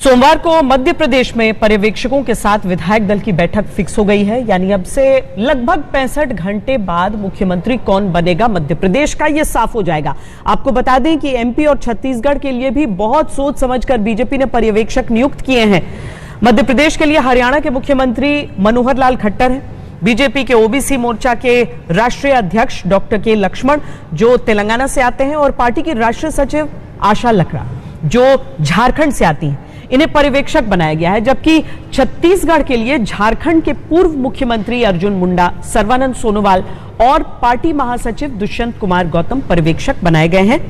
सोमवार को मध्य प्रदेश में पर्यवेक्षकों के साथ विधायक दल की बैठक फिक्स हो गई है। यानी अब से लगभग 65 घंटे बाद मुख्यमंत्री कौन बनेगा मध्य प्रदेश का, यह साफ हो जाएगा। आपको बता दें कि एमपी और छत्तीसगढ़ के लिए भी बहुत सोच समझकर बीजेपी ने पर्यवेक्षक नियुक्त किए हैं। मध्य प्रदेश के लिए हरियाणा के मुख्यमंत्री मनोहर लाल खट्टर हैं, बीजेपी के ओबीसी मोर्चा के राष्ट्रीय अध्यक्ष डॉक्टर के लक्ष्मण जो तेलंगाना से आते हैं, और पार्टी की राष्ट्रीय सचिव आशा लकड़ा जो झारखंड से आती हैं, इन्हें पर्यवेक्षक बनाया गया है। जबकि छत्तीसगढ़ के लिए झारखंड के पूर्व मुख्यमंत्री अर्जुन मुंडा, सर्बानंद सोनोवाल और पार्टी महासचिव दुष्यंत कुमार गौतम पर्यवेक्षक बनाए गए हैं।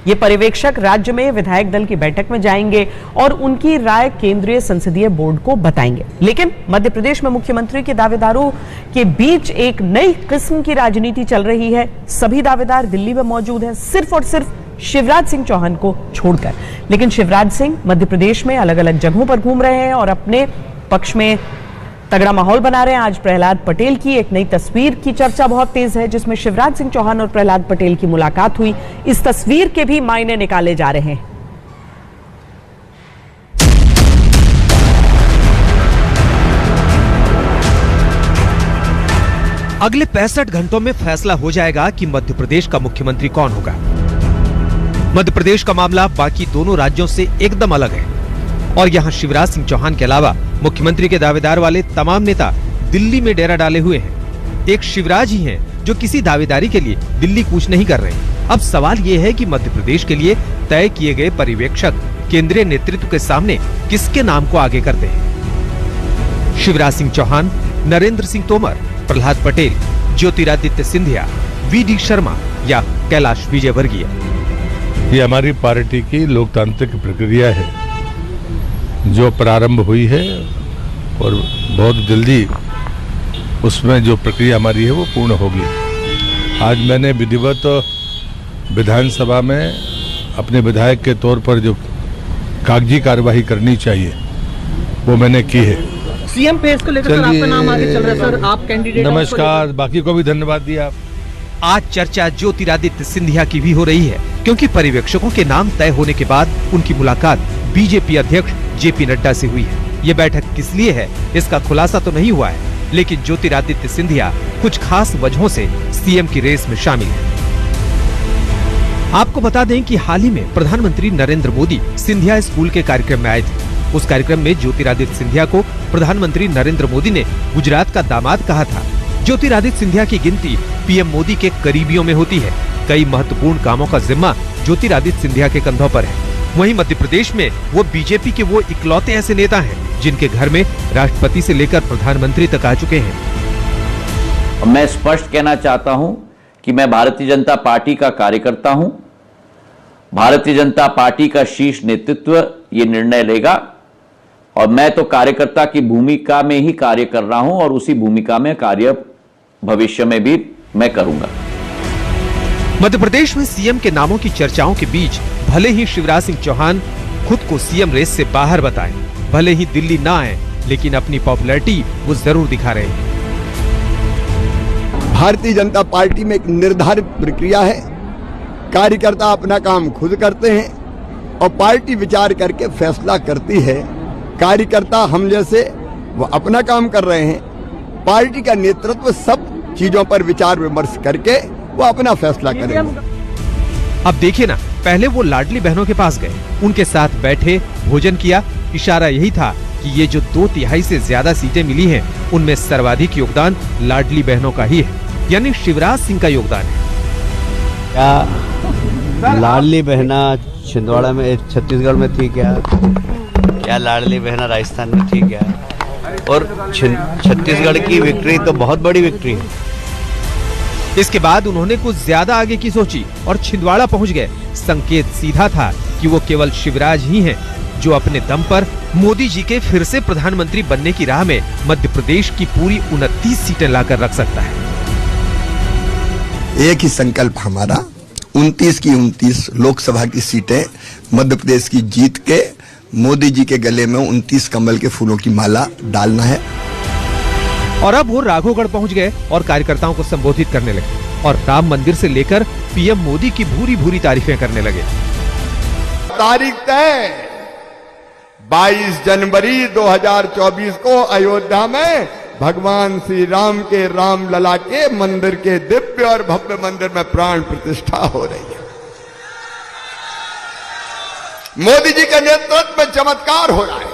ये पर्यवेक्षक राज्य में विधायक दल की बैठक में जाएंगे और उनकी राय केंद्रीय संसदीय बोर्ड को बताएंगे। लेकिन मध्य प्रदेश में मुख्यमंत्री के दावेदारों के बीच एक नई किस्म की राजनीति चल रही है। सभी दावेदार दिल्ली में मौजूद हैं, सिर्फ और सिर्फ शिवराज सिंह चौहान को छोड़कर। लेकिन शिवराज सिंह मध्य प्रदेश में अलग अलग जगहों पर घूम रहे हैं और अपने पक्ष में तगड़ा माहौल बना रहे हैं। आज प्रहलाद पटेल की एक नई तस्वीर की चर्चा बहुत तेज है, जिसमें शिवराज सिंह चौहान और प्रहलाद पटेल की मुलाकात हुई। इस तस्वीर के भी मायने निकाले जा रहे हैं। अगले 65 घंटों में फैसला हो जाएगा कि मध्य प्रदेश का मुख्यमंत्री कौन होगा। मध्य प्रदेश का मामला बाकी दोनों राज्यों से एकदम अलग है और यहाँ शिवराज सिंह चौहान के अलावा मुख्यमंत्री के दावेदार वाले तमाम नेता दिल्ली में डेरा डाले हुए हैं। एक शिवराज ही हैं जो किसी दावेदारी के लिए दिल्ली कूच नहीं कर रहे हैं। अब सवाल ये है कि मध्य प्रदेश के लिए तय किए गए पर्यवेक्षक केंद्रीय नेतृत्व के सामने किसके नाम को आगे करते हैं। शिवराज सिंह चौहान, नरेंद्र सिंह तोमर, प्रहलाद पटेल, ज्योतिरादित्य सिंधिया, वी.डी. शर्मा या कैलाश विजयवर्गीय। ये हमारी पार्टी की लोकतांत्रिक प्रक्रिया है जो प्रारंभ हुई है और बहुत जल्दी उसमें जो प्रक्रिया हमारी है वो पूर्ण होगी। आज मैंने विधिवत विधानसभा में अपने विधायक के तौर पर जो कागजी कार्यवाही करनी चाहिए वो मैंने की है। सीएम पेज को लेकर आपका नाम आगे चल रहा है सर, आप कैंडिडेट। नमस्कार, बाकी को भी धन्यवाद दिया। आज चर्चा ज्योतिरादित्य सिंधिया की भी हो रही है, क्योंकि पर्यवेक्षकों के नाम तय होने के बाद उनकी मुलाकात बीजेपी अध्यक्ष जेपी नड्डा से हुई है। ये बैठक किस लिए है इसका खुलासा तो नहीं हुआ है, लेकिन ज्योतिरादित्य सिंधिया कुछ खास वजहों से सीएम की रेस में शामिल है। आपको बता दें कि हाल ही में प्रधानमंत्री नरेंद्र मोदी सिंधिया स्कूल के कार्यक्रम में आए थे। उस कार्यक्रम में ज्योतिरादित्य सिंधिया को प्रधानमंत्री नरेंद्र मोदी ने गुजरात का दामाद कहा था। ज्योतिरादित्य सिंधिया की गिनती पीएम मोदी के करीबियों में होती है। कई महत्वपूर्ण कामों का जिम्मा ज्योतिरादित्य सिंधिया के कंधों पर है। वहीं मध्य प्रदेश में वो बीजेपी के वो इकलौते ऐसे नेता हैं जिनके घर में राष्ट्रपति से लेकर प्रधानमंत्री तक आ चुके हैं। मैं स्पष्ट कहना चाहता हूं कि मैं भारतीय जनता पार्टी का कार्यकर्ता हूं। भारतीय जनता पार्टी का शीर्ष नेतृत्व ये निर्णय लेगा और मैं तो कार्यकर्ता की भूमिका में ही कार्य कर रहा हूं और उसी भूमिका में कार्य भविष्य में भी मैं करूंगा। मध्य प्रदेश में सीएम के नामों की चर्चाओं के बीच भले ही शिवराज सिंह चौहान खुद को सीएम रेस से बाहर बताएं, भले ही दिल्ली ना आए, लेकिन अपनी पॉपुलैरिटी वो जरूर दिखा रहे हैं। भारतीय जनता पार्टी में एक निर्धारित प्रक्रिया है। कार्यकर्ता अपना काम खुद करते हैं और पार्टी विचार करके फैसला करती है। कार्यकर्ता हम जैसे वो अपना काम कर रहे हैं, पार्टी का नेतृत्व सब चीजों पर विचार विमर्श करके वो अपना फैसला करेंगे। अब देखिए ना, पहले वो लाडली बहनों के पास गए, उनके साथ बैठे, भोजन किया। इशारा यही था कि ये जो 2/3 से ज्यादा सीटें मिली हैं, उनमें सर्वाधिक योगदान लाडली बहनों का ही है, यानी शिवराज सिंह का योगदान है। क्या लाडली बहना छिंदवाड़ा में, छत्तीसगढ़ में थी क्या लाडली बहना राजस्थान में थी क्या? और छत्तीसगढ़ की विक्ट्री तो बहुत बड़ी विक्ट्री है। इसके बाद उन्होंने कुछ ज्यादा आगे की सोची और छिंदवाड़ा पहुंच गए। संकेत सीधा था कि वो केवल शिवराज ही हैं जो अपने दम पर मोदी जी के फिर से प्रधानमंत्री बनने की राह में मध्य प्रदेश की पूरी 29 सीटें लाकर रख सकता है। एक ही संकल्प हमारा, 29 की 29 लोकसभा की सीटें मध्य प्रदेश की जीत के मोदी जी के गले में 29 कमल के फूलों की माला डालना है। और अब वो राघोगढ़ पहुंच गए और कार्यकर्ताओं को संबोधित करने लगे और राम मंदिर से लेकर पीएम मोदी की भूरी भूरी तारीफें करने लगे। तारीख तय 22 जनवरी 2024 को अयोध्या में भगवान श्री राम के रामलला के मंदिर के दिव्य और भव्य मंदिर में प्राण प्रतिष्ठा हो रही है। मोदी जी के नेतृत्व में चमत्कार हो रहा है।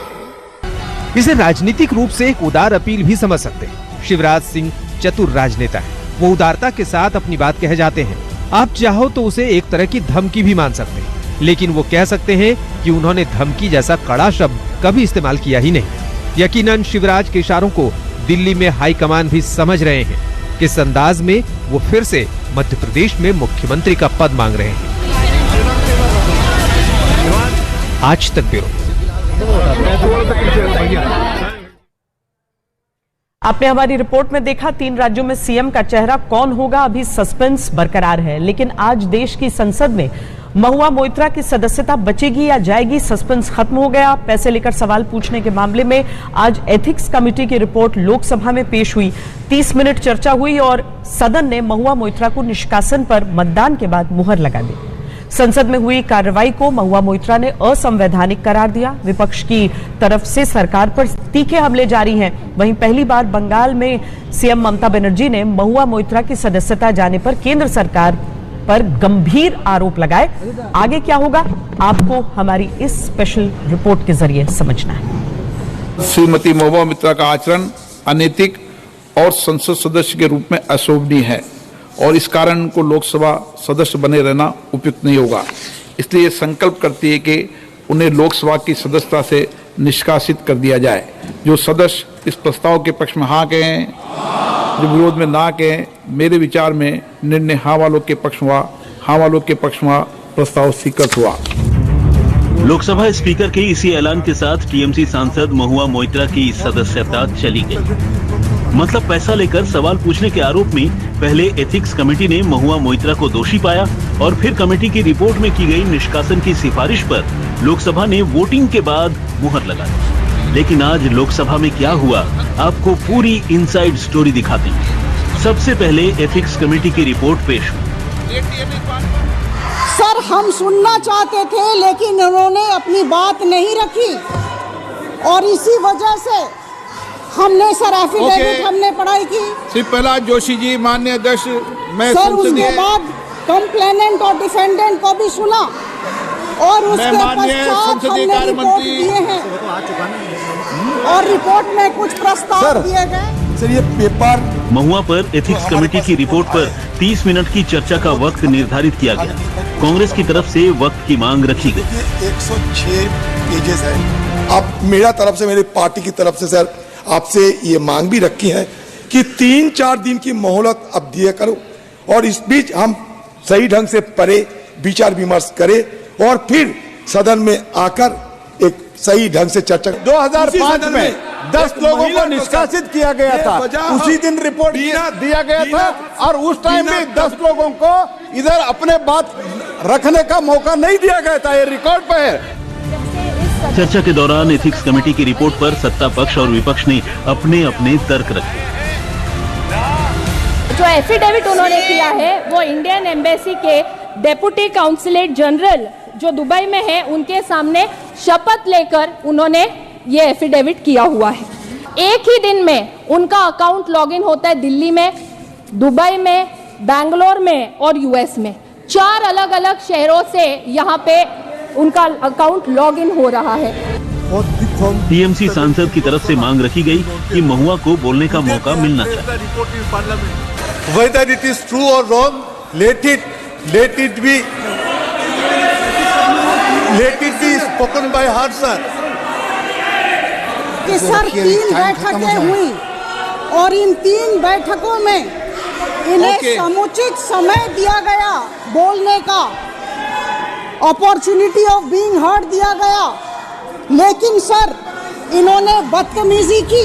इसे राजनीतिक रूप से एक उदार अपील भी समझ सकते हैं। शिवराज सिंह चतुर राजनेता है, वो उदारता के साथ अपनी बात कह जाते हैं। आप चाहो तो उसे एक तरह की धमकी भी मान सकते हैं, लेकिन वो कह सकते हैं कि उन्होंने धमकी जैसा कड़ा शब्द कभी इस्तेमाल किया ही नहीं। यकीनन शिवराज के इशारों को दिल्ली में हाईकमान भी समझ रहे हैं। किस अंदाज में वो फिर से मध्य प्रदेश में मुख्यमंत्री का पद मांग रहे हैं। आज तक ब्यूरो। आपने हमारी रिपोर्ट में देखा, 3 राज्यों में सीएम का चेहरा कौन होगा, अभी सस्पेंस बरकरार है। लेकिन आज देश की संसद में महुआ मोइत्रा की सदस्यता बचेगी या जाएगी, सस्पेंस खत्म हो गया। पैसे लेकर सवाल पूछने के मामले में आज एथिक्स कमेटी की रिपोर्ट लोकसभा में पेश हुई। 30 मिनट चर्चा हुई और सदन ने महुआ मोइत्रा को निष्कासन पर मतदान के बाद मुहर लगा दी। संसद में हुई कार्रवाई को महुआ मोइत्रा ने असंवैधानिक करार दिया। विपक्ष की तरफ से सरकार पर तीखे हमले जारी हैं। वहीं पहली बार बंगाल में सीएम ममता बनर्जी ने महुआ मोइत्रा की सदस्यता जाने पर केंद्र सरकार पर गंभीर आरोप लगाए। आगे क्या होगा, आपको हमारी इस स्पेशल रिपोर्ट के जरिए समझना है। श्रीमती महुआ मोइत्रा का आचरण अनैतिक और संसद सदस्य के रूप में अशोभनीय है और इस कारण उनको लोकसभा सदस्य बने रहना उपयुक्त नहीं होगा। इसलिए ये संकल्प करती है कि उन्हें लोकसभा की सदस्यता से निष्कासित कर दिया जाए। जो सदस्य इस प्रस्ताव के पक्ष में हाँ कहें, जो विरोध में ना कहें, मेरे विचार में निर्णय हाँ वालों के पक्ष हुआ। हाँ वालों के पक्ष हुआ, प्रस्ताव स्वीकृत हुआ। लोकसभा स्पीकर के इसी ऐलान के साथ टीएमसी सांसद महुआ मोइत्रा की सदस्यता चली गई। मतलब पैसा लेकर सवाल पूछने के आरोप में पहले एथिक्स कमेटी ने महुआ मोइत्रा को दोषी पाया और फिर कमेटी की रिपोर्ट में की गई निष्कासन की सिफारिश पर लोकसभा ने वोटिंग के बाद मुहर लगा दी। लेकिन आज लोकसभा में क्या हुआ, आपको पूरी इनसाइड स्टोरी दिखाते हैं। सबसे पहले एथिक्स कमेटी की रिपोर्ट पेश हुई। सर, हम सुनना चाहते थे लेकिन उन्होंने अपनी बात नहीं रखी और इसी वजह से हमने सर एफिडेविट हमने पढ़ाई की। श्री प्रहलाद जोशी जी, माननीय अध्यक्ष, मैं सर उसके बाद कंप्लेनेंट और डिफेंडेंट को भी सुना और उसके पश्चात हमने रिपोर्ट दिए हैं और रिपोर्ट में कुछ प्रस्ताव दिए गए। सर ये पेपर महुआ पर एथिक्स कमेटी की रिपोर्ट पर 30 मिनट की चर्चा का वक्त निर्धारित किया गया। कांग्रेस की तरफ से वक्त की मांग रखी गई। 106 पेजेस है। अब मेरा तरफ से, मेरी पार्टी की तरफ से सर आपसे ये मांग भी रखी है कि 3-4 दिन की मोहलत अब दिया करो और इस बीच हम सही ढंग से पढ़े, विचार विमर्श करें और फिर सदन में आकर एक सही ढंग से चर्चा। 2005 में 10 लोगों को निष्कासित किया गया था, उसी दिन रिपोर्ट दिया गया था और उस टाइम भी 10 लोगों को इधर अपने बात रखने का मौका नहीं दिया गया था। ये रिकॉर्ड पे है। चर्चा के दौरान एथिक्स कमेटी की रिपोर्ट पर सत्ता पक्ष और विपक्ष ने अपने अपने तर्क रखे। जो एफिडेविट उन्होंने किया है वो इंडियन एम्बेसी के डेप्यूटी काउंसलेट जनरल जो दुबई में है उनके सामने शपथ लेकर उन्होंने ये एफिडेविट किया हुआ है। एक ही दिन में उनका अकाउंट लॉगिन होता है दिल्ली में, दुबई में, बैंगलोर में और यूएस में। 4 अलग अलग शहरों से यहाँ पे उनका अकाउंट लॉगिन हो रहा है। टीएमसी सांसद की तरफ से मांग रखी गई कि महुआ को बोलने का मौका मिलना चाहिए। Whether it is true or wrong, let it be spoken by her, sir. कि सर 3 बैठकें हुई और इन 3 बैठकों में इन्हें समुचित समय दिया गया, बोलने का अपॉर्चुनिटी ऑफ बीइंग हर्ड दिया गया, लेकिन सर इन्होंने बदतमीजी की।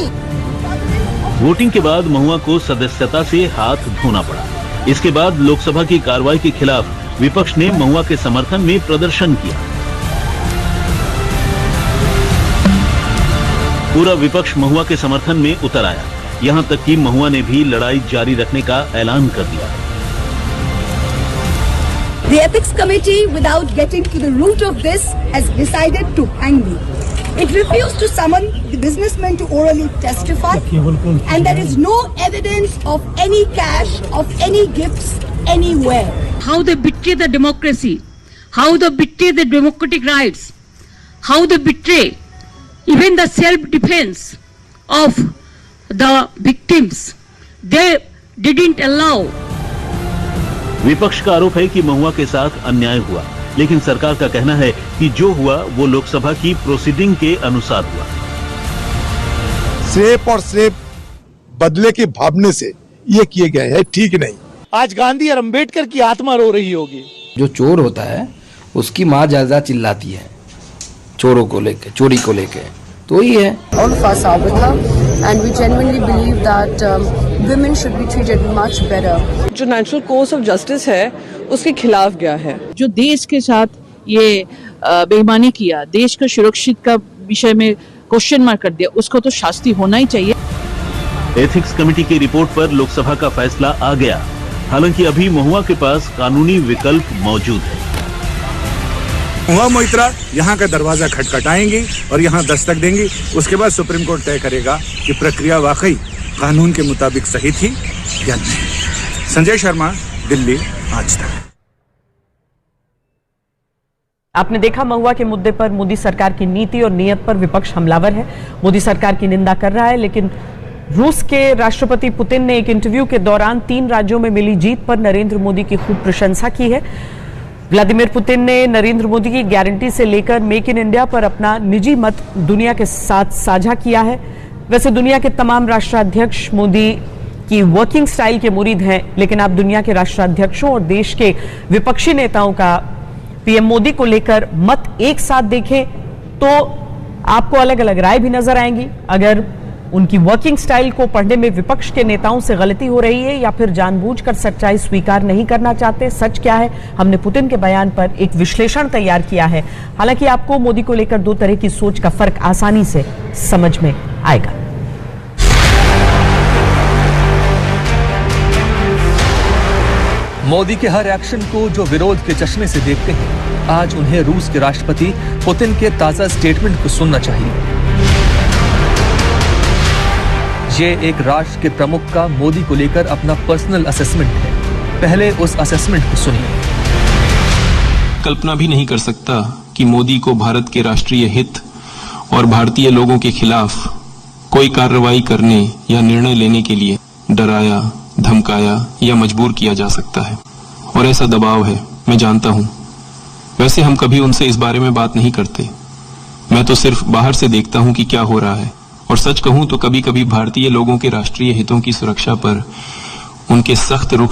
वोटिंग के बाद महुआ को सदस्यता से हाथ धोना पड़ा। इसके बाद लोकसभा की कार्रवाई के खिलाफ विपक्ष ने महुआ के समर्थन में प्रदर्शन किया। पूरा विपक्ष महुआ के समर्थन में उतर आया। यहां तक कि महुआ ने भी लड़ाई जारी रखने का ऐलान कर दिया। The ethics committee, without getting to the root of this, has decided to hang me. It refused to summon the businessmen to orally testify, and there is no evidence of any cash, of any gifts anywhere. How they betray the democracy, how they betray the democratic rights, how they betray even the self-defense of the victims. They didn't allow. विपक्ष का आरोप है कि महुआ के साथ अन्याय हुआ, लेकिन सरकार का कहना है कि जो हुआ वो लोकसभा की प्रोसीडिंग के अनुसार हुआ। सिर्फ और सिर्फ बदले के भावने से ये किए गए हैं, ठीक नहीं। आज गांधी और अंबेडकर की आत्मा रो रही होगी। जो चोर होता है उसकी माँ ज्यादा चिल्लाती है चोरों को लेके, चोरी को लेके, तो ही है। All of us are with her, and we genuinely believe that women should be treated much better. जो नेचुरल कोर्स ऑफ जस्टिस है उसके खिलाफ गया है। जो देश के साथ ये बेईमानी किया, देश का सुरक्षित का विषय में क्वेश्चन मार्क कर दिया, उसको तो शास्ति होना ही चाहिए। एथिक्स कमेटी की रिपोर्ट पर लोकसभा का फैसला आ गया। हालांकि अभी महुआ के पास कानूनी विकल्प मौजूद है। महुआ मोइत्रा यहाँ का दरवाजा खटखटाएंगी और यहाँ दस्तक देंगी। उसके बाद सुप्रीम कोर्ट तय करेगा कि प्रक्रिया वाकई कानून के मुताबिक सही थी या नहीं। संजय शर्मा, दिल्ली, आज तक। आपने देखा महुआ के मुद्दे पर मोदी सरकार की नीति और नीयत पर विपक्ष हमलावर है। मोदी सरकार की निंदा कर रहा है, लेकिन रूस के राष्ट्रपति पुतिन ने एक इंटरव्यू के दौरान 3 राज्यों में मिली जीत पर नरेंद्र मोदी की खूब प्रशंसा की है। व्लादिमीर पुतिन ने नरेंद्र मोदी की गारंटी से लेकर मेक इन इंडिया पर अपना निजी मत दुनिया के साथ साझा किया है। वैसे दुनिया के तमाम राष्ट्राध्यक्ष मोदी की वर्किंग स्टाइल के मुरीद हैं, लेकिन आप दुनिया के राष्ट्राध्यक्षों और देश के विपक्षी नेताओं का पीएम मोदी को लेकर मत एक साथ देखें तो आपको अलग अलग राय भी नजर आएंगी। अगर उनकी वर्किंग स्टाइल को पढ़ने में विपक्ष के नेताओं से गलती हो रही है या फिर जानबूझकर सच्चाई स्वीकार नहीं करना चाहते, सच क्या है, हमने पुतिन के बयान पर एक विश्लेषण तैयार किया है। हालांकि आपको मोदी को लेकर 2 तरह की सोच का फर्क आसानी से समझ में आएगा। मोदी के हर एक्शन को जो विरोध के चश्मे से देखते हैं, आज उन्हें रूस के राष्ट्रपति पुतिन के ताजा स्टेटमेंट को सुनना चाहिए। ये एक राष्ट्र के प्रमुख का मोदी को लेकर अपना पर्सनल असेसमेंट है। पहले उस असेसमेंट को सुनिए। कल्पना भी नहीं कर सकता कि मोदी को भारत के राष्ट्रीय हित और भारतीय लोगों के खिलाफ कोई कार्रवाई करने या निर्णय लेने के लिए डराया, धमकाया या मजबूर किया जा सकता है। और ऐसा दबाव है, मैं जानता हूं। वैसे हम कभी उनसे इस बारे में बात नहीं करते। मैं तो सिर्फ बाहर से देखता हूं कि क्या हो रहा है। और सच कहूं तो कभी कभी भारतीय लोगों के राष्ट्रीय हितों की सुरक्षा पर उनके सख्त रुख